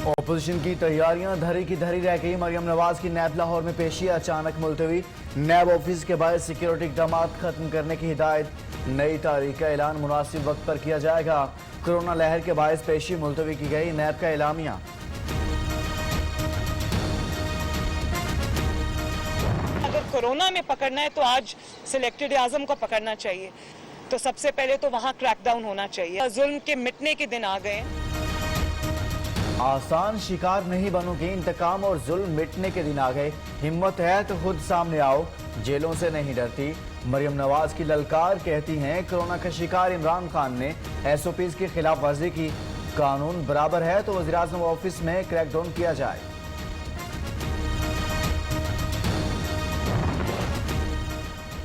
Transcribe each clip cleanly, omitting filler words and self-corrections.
Opposition کی تیاریاں دھری کی دھری رہ گئی۔ مریم نواز کی نیب لاہور میں پیشی اچانک ملتوی۔ نیب آفس کے باعث سیکیورٹی اقدامات ختم کرنے کی ہدایت۔ نئی تاریخ کا اعلان مناسب وقت پر کیا جائے گا۔ کرونا لہر کے باعث پیشی ملتوی کی گئی۔ نیب کا اعلامیہ۔ اگر کورونا میں پکڑنا ہے تو آج سلیکٹڈ اعظم کو پکڑنا چاہیے، تو سب سے پہلے تو وہاں کریک ڈاؤن ہونا چاہیے۔ ظلم کے مٹنے کے دن آ گئے ہیں۔ آسان شکار نہیں بنو گی، انتقام اور ظلم مٹنے کے دن آ گئے۔ ہمت ہے تو خود سامنے آؤ، جیلوں سے نہیں ڈرتی۔ مریم نواز کی للکار کہتی ہیں کرونا کا شکار عمران خان نے ایس او پیز کی خلاف ورزی کی۔ قانون برابر ہے تو وزیراعظم آفس میں کریک ڈاؤن کیا جائے۔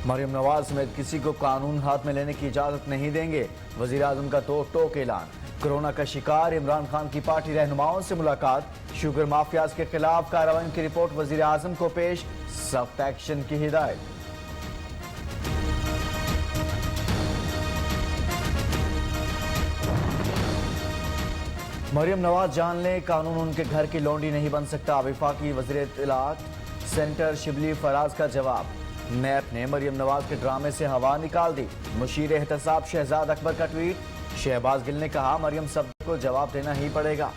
مریم نواز سمیت کسی کو قانون ہاتھ میں لینے کی اجازت نہیں دیں گے۔ وزیراعظم کا ٹوک اعلان۔ کرونا کا شکار عمران خان کی پارٹی رہنماؤں سے ملاقات۔ شوگر مافیاز کے خلاف کارروائیوں کی رپورٹ وزیراعظم کو پیش۔ سخت ایکشن کی ہدایت۔ مریم نواز جان لیں قانون ان کے گھر کی لونڈی نہیں بن سکتا۔ وفاقی وزیر اطلاعات سینیٹر شبلی فراز کا جواب۔ نیب نے مریم نواز کے ڈرامے سے ہوا نکال دی۔ مشیر احتساب شہزاد اکبر کا ٹویٹ۔ شہباز گل نے کہا مریم سب کو جواب دینا ہی پڑے گا۔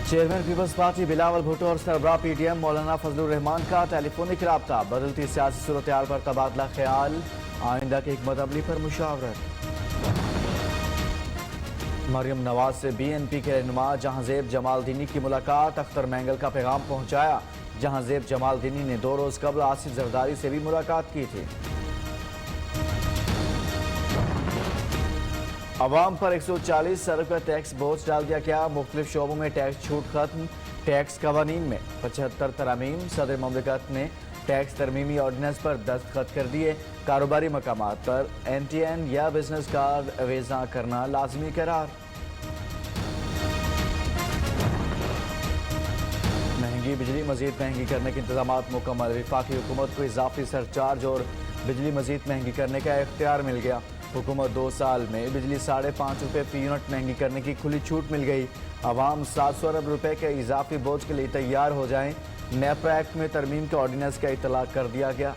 Chairman Peoples Party Bilawal Bhutto اور سربراہ پی ڈی ایم مولانا فضل الرحمان کا ٹیلی فونک رابطہ۔ بدلتی سیاسی صورتحال پر تبادلہ خیال، آئندہ کی حکمت عملی پر مشاورت۔ مریم نواز سے بی این پی کے رہنما جہاں زیب جمال دینی کی ملاقات۔ اختر مینگل کا پیغام پہنچایا۔ جہاں زیب جمال دینی نے 2 روز قبل آصف زرداری سے بھی ملاقات کی تھی۔ عوام پر 140 ارب کا ٹیکس بوجھ ڈال دیا گیا۔ مختلف شعبوں میں ٹیکس چھوٹ ختم۔ ٹیکس قوانین میں 75 ترامیم۔ صدر مملکت نے ٹیکس ترمیمی آرڈیننس پر دستخط کر دیے۔ کاروباری مقامات پر این ٹی این یا بزنس کارڈ ویزا کرنا لازمی قرار۔ مہنگی بجلی مزید مہنگی کرنے کے انتظامات مکمل۔ وفاقی حکومت کو اضافی سرچارج اور بجلی مزید مہنگی کرنے کا اختیار مل گیا۔ حکومت 2 سال میں بجلی 5.5 روپے فی یونٹ مہنگی کرنے کی کھلی چھوٹ مل گئی۔ عوام 700 ارب روپے کے اضافی بوجھ کے لیے تیار ہو جائیں۔ نیپرا ایکٹ میں ترمیم کے آرڈیننس کا اطلاق کر دیا گیا۔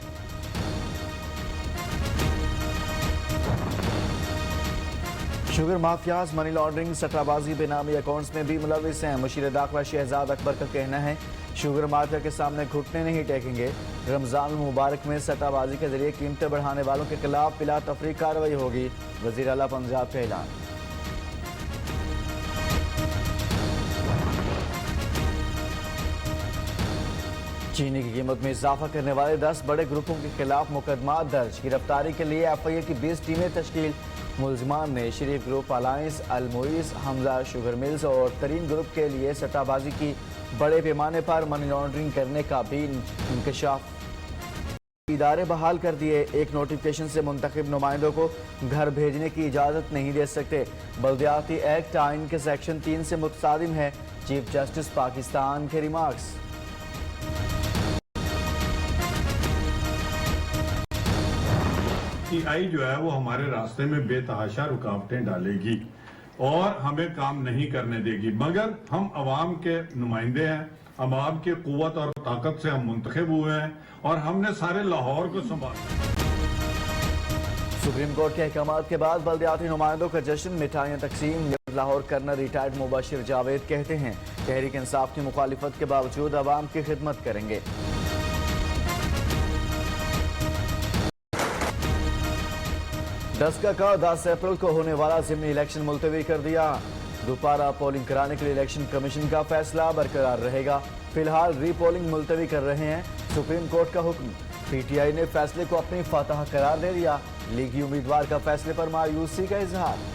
شوگر مافیاز منی لانڈرنگ سٹہ بازی بے نامی اکاؤنٹس میں بھی ملوث ہیں۔ مشیر داخلہ شہزاد اکبر کا کہنا ہے شوگر مافیا کے سامنے گھٹنے نہیں ٹیکیں گے۔ رمضان المبارک میں سٹہ بازی کے ذریعے قیمتیں بڑھانے والوں کے خلاف بلا تفریق کارروائی ہوگی۔ وزیر اعلیٰ پنجاب کا اعلان۔ چینی کی قیمت میں اضافہ کرنے والے 10 بڑے گروپوں کے خلاف مقدمات درج۔ گرفتاری کے لیے ایف آئی اے کی 20 ٹیمیں تشکیل۔ ملزمان نے شریف گروپ، الائنس، الموئز، حمزہ شوگر ملز اور ترین گروپ کے لیے سٹہ بازی کی بڑے پیمانے پر منی لانڈرنگ کرنے کا بھی انکشاف۔ ادارے بحال کر دیے۔ ایک نوٹیفکیشن سے منتخب نمائندوں کو گھر بھیجنے کی اجازت نہیں دے سکتے۔ بلدیاتی ایکٹ آئین کے سیکشن 3 سے متصادم ہے۔ چیف جسٹس پاکستان کے ریمارکس۔ آئی جو ہے وہ ہمارے راستے میں بے تحاشا رکاوٹیں ڈالے گی اور ہمیں کام نہیں کرنے دے گی، مگر ہم عوام کے نمائندے ہیں، عوام کی قوت اور طاقت سے ہم منتخب ہوئے ہیں اور ہم نے سارے لاہور کو سنبھالا۔ سپریم کورٹ کے احکامات کے بعد بلدیاتی نمائندوں کا جشن، مٹھائیاں تقسیم۔ لاہور کرنل ریٹائرڈ مبشر جاوید کہتے ہیں تحریک انصاف کی مخالفت کے باوجود عوام کی خدمت کریں گے۔ 10 اپریل کو ہونے والا ضمنی الیکشن ملتوی کر دیا۔ دوبارہ پولنگ کرانے کے لیے الیکشن کمیشن کا فیصلہ برقرار رہے گا۔ فی الحال ری پولنگ ملتوی کر رہے ہیں۔ سپریم کورٹ کا حکم۔ پی ٹی آئی نے فیصلے کو اپنی فاتح قرار دے دیا۔ لیگی امیدوار کا فیصلے پر مایوسی کا اظہار۔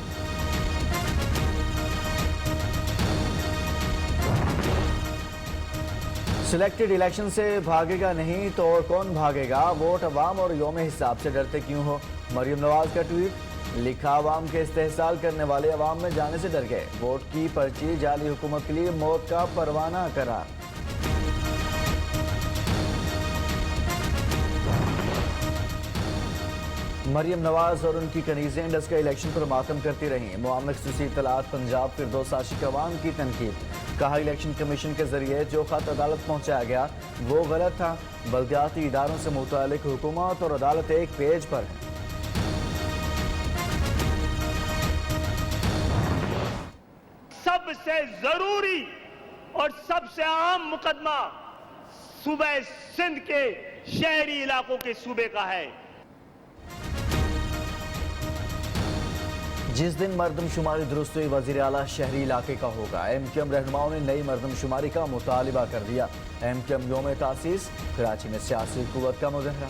سلیکٹڈ الیکشن سے بھاگے گا نہیں تو اور کون بھاگے گا؟ ووٹ عوام اور یوم حساب سے ڈرتے کیوں ہو؟ مریم نواز کا ٹویٹ۔ لکھا عوام کے استحصال کرنے والے عوام میں جانے سے ڈر گئے۔ ووٹ کی پرچی جعلی حکومت کے لیے موت کا پروانہ قرار۔ مریم نواز اور ان کی کنیزیں انڈس کے الیکشن پر ماتم کرتی رہیں. معاملہ خصوصی اطلاعات پنجاب فردوس عاشق عوام کی تنقید. کہا الیکشن کمیشن کے ذریعے جو خط عدالت پہنچایا گیا وہ غلط تھا. بلدیاتی اداروں سے متعلق حکومت اور عدالت ایک پیج پر ہیں. سب سے ضروری اور سب سے اہم مقدمہ صوبہ سندھ کے شہری علاقوں کے صوبے کا ہے. جس دن مردم شماری درست ہوئی وزیر اعلیٰ شہری علاقے کا ہوگا. ایم کیو ایم رہنماؤں نے نئی مردم شماری کا مطالبہ کر دیا. ایم کیو ایم یوم تاسیس کراچی میں سیاسی قوت کا مظاہرہ.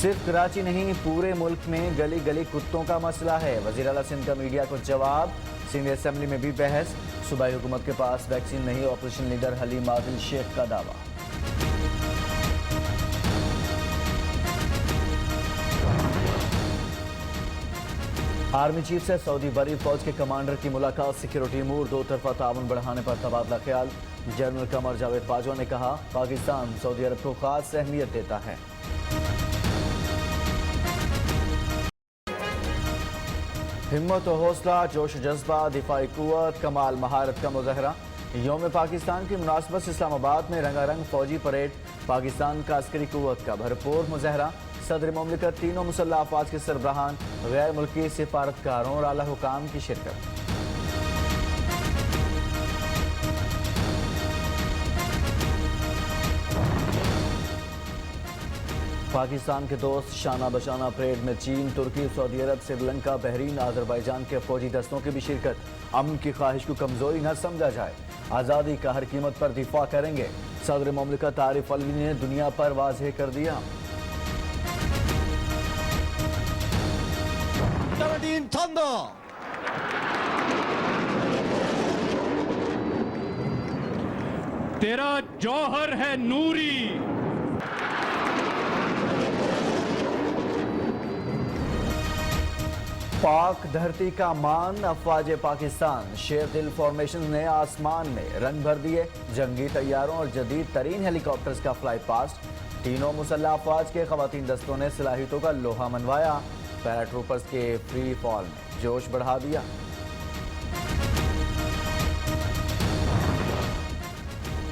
صرف کراچی نہیں پورے ملک میں گلی گلی کتوں کا مسئلہ ہے. وزیر اعلیٰ سندھ کا میڈیا کو جواب. سندھ اسمبلی میں بھی بحث. صوبائی حکومت کے پاس ویکسین نہیں. آپریشن لیڈر حلیم عادل شیخ کا دعویٰ. آرمی چیف سے سعودی بری فوج کے کمانڈر کی ملاقات. سیکیورٹی امور دو طرفہ تعاون بڑھانے پر تبادلہ خیال. جنرل قمر جاوید باجوہ نے کہا پاکستان سعودی عرب کو خاص اہمیت دیتا ہے. ہمت و حوصلہ، جوش و جذبہ، دفاعی قوت، کمال مہارت کا مظاہرہ. یوم پاکستان کی مناسبت سے اسلام آباد میں رنگا رنگ فوجی پریڈ. پاکستان کا عسکری قوت کا بھرپور مظاہرہ. صدر مملکت، تینوں مسلح افواج کے سربراہان، غیر ملکی سفارتکاروں اور اعلی حکام کی شرکت. پاکستان کے دوست شانہ بشانہ پریڈ میں چین، ترکی، سعودی عرب، سری لنکا، بحرین، آذربائیجان کے فوجی دستوں کی بھی شرکت. امن کی خواہش کو کمزوری نہ سمجھا جائے. آزادی کا ہر قیمت پر دفاع کریں گے. صدر مملکت عارف علوی نے دنیا پر واضح کر دیا. 17 Thunder. تیرا جوہر ہے نوری. پاک دھرتی کا مان. افواج پاکستان شیر دل فارمیشن نے آسمان میں رنگ بھر دیے. جنگی طیاروں اور جدید ترین ہیلی کاپٹرز کا فلائی پاسٹ. تینوں مسلح افواج کے خواتین دستوں نے صلاحیتوں کا لوہا منوایا. پیراٹروپرز کے فری فال نے جوش بڑھا دیا.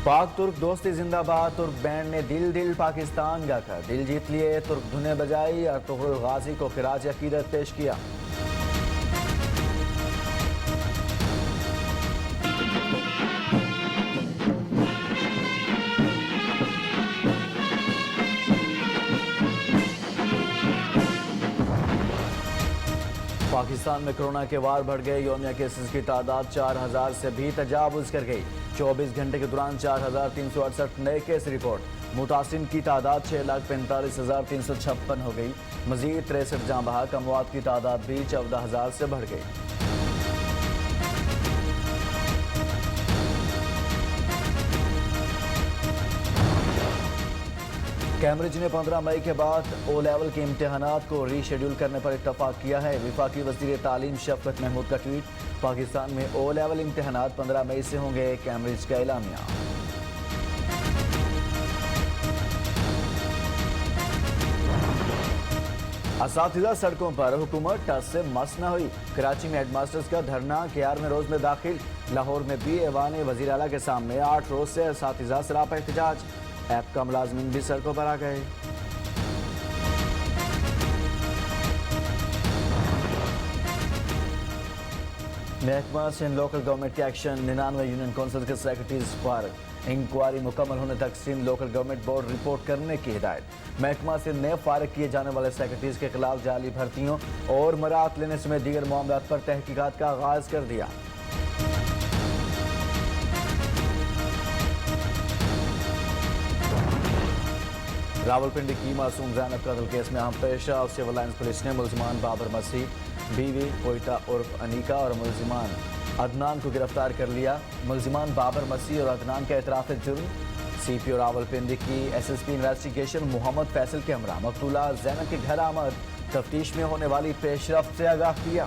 پاک ترک دوستی زندہ باد. ترک بینڈ نے دل دل پاکستان گا کر دل جیت لیے. ترک دھنیں بجائی. ارطغرل غازی کو خراج عقیدت پیش کیا. پاکستان میں کرونا کے وار بڑھ گئے. یومیہ کیسز کی تعداد 4000 سے بھی تجاوز کر گئی. 24 گھنٹے کے دوران 4368 نئے کیس رپورٹ. متاثرین کی تعداد 6,45,356 ہو گئی. مزید 63 جاں بحق. اموات کی تعداد بھی 14,000 سے بڑھ گئی. کیمبرج نے 15 مئی کے بعد او لیول کے امتحانات کو ری شیڈول کرنے پر اتفاق کیا ہے. وفاقی وزیر تعلیم شفقت محمود کا ٹویٹ. پاکستان میں او لیول امتحانات 15 مئی سے ہوں گے. کیمبرج کا اعلامیہ. اساتذہ سڑکوں پر. حکومت ٹس سے مس نہ ہوئی. کراچی میں ہیڈ ماسٹرز کا دھرنا 11ویں روز میں داخل. لاہور میں بھی ایوان وزیر اعلیٰ کے سامنے 8 روز سے اساتذہ سراپا احتجاج. ایپ کا ملازمین بھی سڑکوں پر آ گئے. محکمہ سندھ لوکل گورنمنٹ کے ایکشن. 99 یونین کونسل کے سیکرٹریز فارغ. انکوائری مکمل ہونے تک Sindh local government board report کرنے کی ہدایت. محکمہ سندھ نے فارغ کیے جانے والے سیکرٹریز کے خلاف جعلی بھرتیوں اور مراعات لینے سمیت دیگر معاملات پر تحقیقات کا آغاز کر دیا. راولپنڈی کی معصوم زینب قتل کیس میں اہم پیشہ. سول لائنز پولیس نے ملزمان بابر مسیح، بیوی کوئٹہ عرف انیکا اور ملزمان عدنان کو گرفتار کر لیا. ملزمان بابر مسیح اور عدنان کا اعتراف جرم. سی پی او راولپنڈی کی ایس ایس پی انویسٹیگیشن محمد فیصل کے ہمراہ مقتولہ زینب کے گھر آمد. تفتیش میں ہونے والی پیش رفت سے آگاہ کیا.